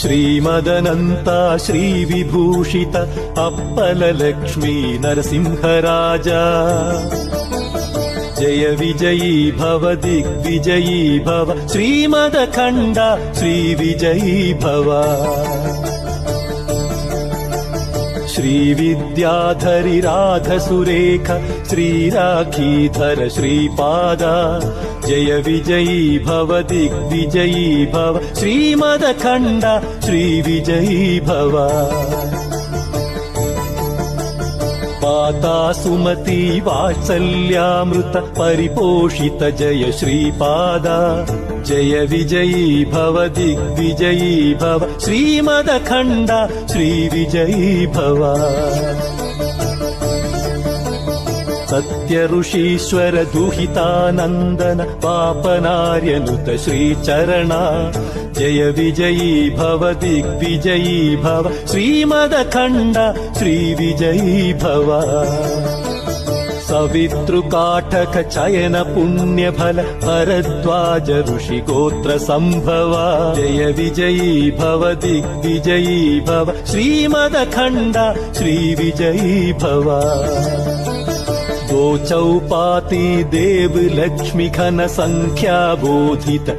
श्रीमदनन्ता श्रीविभूषित अप्पललक्ष्मी नरसिंहराजा जय विजयी भव दिग्विजयी भव श्रीमदखण्ड श्रीविजयी भव श्रीविद्याधरि राधसुरेख श्रीराखीधर श्रीपाद जय विजयी भव दिग्विजयी भव श्रीमदखण्ड श्रीविजयी भव माता सुमती वात्सल्यामृत परिपोषित जय श्रीपाद जय विजयी भव दिग्विजयी भव श्रीमदखण्ड श्रीविजयी भव सत्य ऋषीश्वर दुहितानन्दन पापनार्यनुत श्रीचरणा जय विजयी भव दिग्विजयी भव श्रीमदखण्ड श्रीविजयी भव सवितृकाठक चयन पुण्यफल भरद्वाज ऋषिगोत्र सम्भव जय विजयी भव दिग्विजयी भव श्रीमदखण्ड श्रीविजयी भव दो चौपाती देव लक्ष्मी घन संख्या बोधित